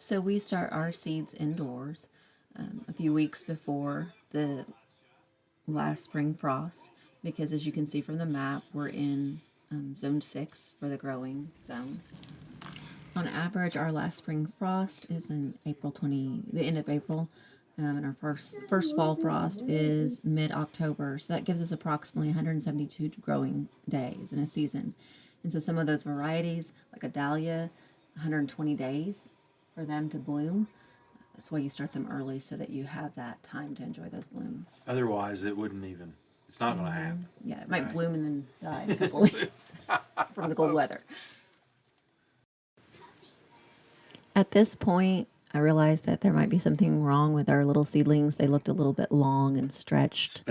So we start our seeds indoors a few weeks before the last spring frost, because as you can see from the map, we're in zone 6 for the growing zone. On average, our last spring frost is in the end of April, and our first fall frost is mid-October. So that gives us approximately 172 growing days in a season. And so some of those varieties, like a dahlia, 120 days for them to bloom. That's why you start them early, so that you have that time to enjoy those blooms. Otherwise, it wouldn't even, it's not going to happen. Yeah, it might bloom and then die in a couple weeks from the cold weather. At this point, I realized that there might be something wrong with our little seedlings. They looked a little bit long and stretched.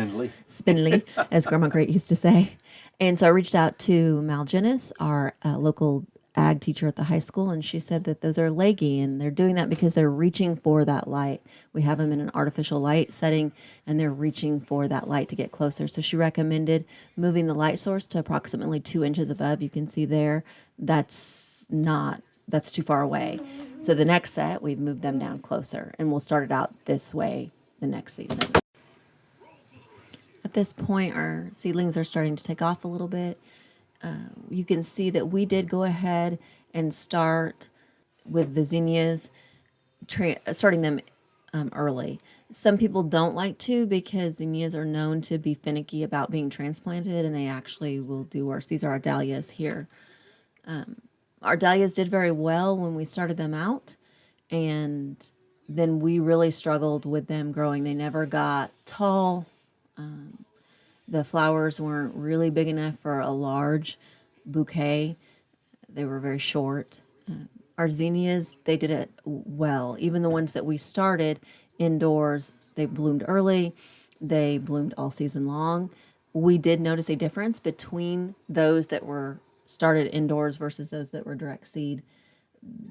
Spindly, as Grandma Great used to say. And so I reached out to Mal Jennis, our local ag teacher at the high school, and she said that those are leggy, and they're doing that because they're reaching for that light. We have them in an artificial light setting, and they're reaching for that light to get closer. So she recommended moving the light source to approximately 2 inches above. You can see there, that's too far away. So the next set, we've moved them down closer, and we'll start it out this way the next season. At this point, our seedlings are starting to take off a little bit. You can see that we did go ahead and start with the zinnias, starting them early. Some people don't like to, because zinnias are known to be finicky about being transplanted, and they actually will do worse. These are our dahlias here. Our dahlias did very well when we started them out, and then we really struggled with them growing. They never got tall. The flowers weren't really big enough for a large bouquet. They were very short. Our zinnias, they did it well. Even the ones that we started indoors, they bloomed early. They bloomed all season long. We did notice a difference between those that were started indoors versus those that were direct seed.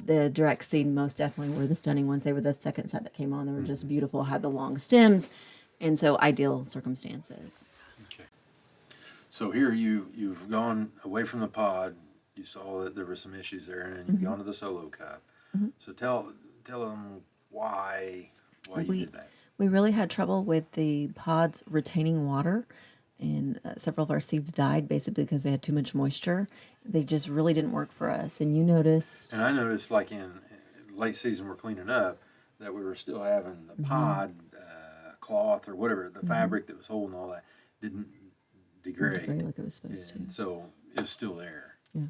The direct seed most definitely were the stunning ones. They were the second set that came on. They were just beautiful, had the long stems, and so ideal circumstances. Okay. So here you've gone away from the pod. You saw that there were some issues there, and you've gone to the solo cup. So tell them why you did that. We really had trouble with the pods retaining water, and several of our seeds died basically because they had too much moisture. They just really didn't work for us. And you noticed. And I noticed, like in late season, we're cleaning up, that we were still having the pod cloth or whatever, the fabric that was holding all that didn't degrade Like it was supposed to. So it was still there. Yeah.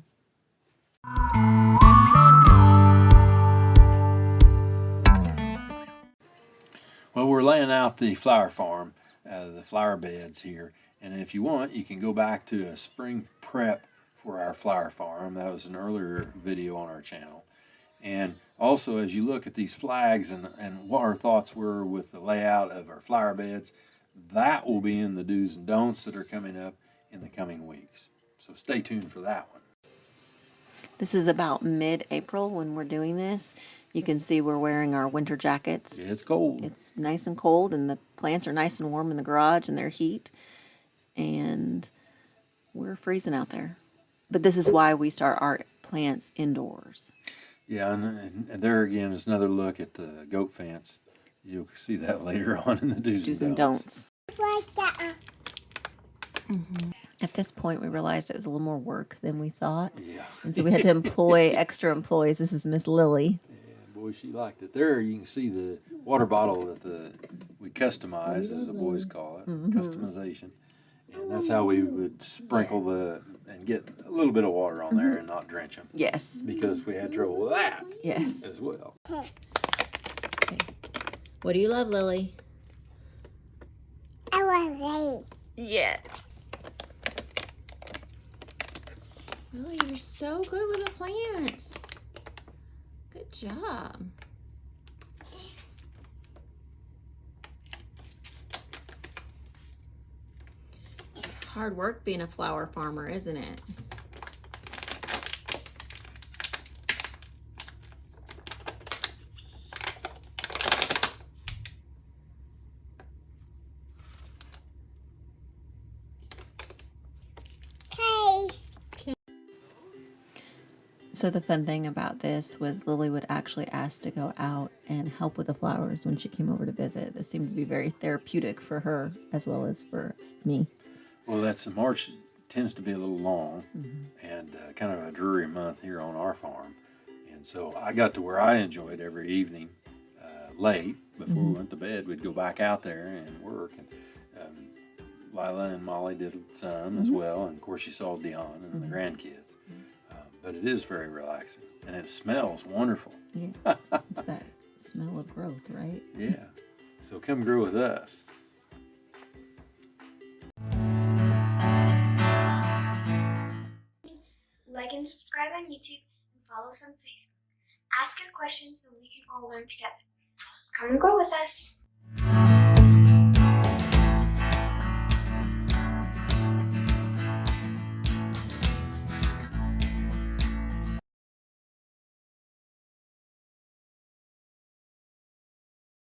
Well, we're laying out the flower farm, the flower beds here, and if you want, you can go back to a spring prep for our flower farm. That was an earlier video on our channel. And also, as you look at these flags and what our thoughts were with the layout of our flower beds, that will be in the do's and don'ts that are coming up in the coming weeks. So stay tuned for that one. This is about mid-April when we're doing this. You can see we're wearing our winter jackets. Yeah, it's cold. It's nice and cold, and the plants are nice and warm in the garage in their heat. And we're freezing out there. But this is why we start our plants indoors. Yeah, and there again is another look at the goat fence. You'll see that later on in the do's and don'ts. At this point, we realized it was a little more work than we thought. Yeah. And so we had to employ extra employees. This is Miss Lily. Yeah, boy, she liked it. There you can see the water bottle that we customized, as the boys call it, customization. And that's how we would sprinkle and get a little bit of water on there and not drench them. Yes. Because we had trouble with that. Yes. As well. Okay. What do you love, Lily? I love Lily. Yeah. Lily, you're so good with the plants. Good job. It's hard work being a flower farmer, isn't it? So the fun thing about this was Lily would actually ask to go out and help with the flowers when she came over to visit. This seemed to be very therapeutic for her as well as for me. Well, that's March tends to be a little long and kind of a dreary month here on our farm. And so I got to where I enjoyed every evening late before we went to bed. We'd go back out there and work. And Lila and Molly did some as well. And of course, you saw Dion and the grandkids. But it is very relaxing and it smells wonderful. Yeah, it's that smell of growth, right? Yeah. So come grow with us. Like and subscribe on YouTube and follow us on Facebook. Ask your questions so we can all learn together. Come and grow with us.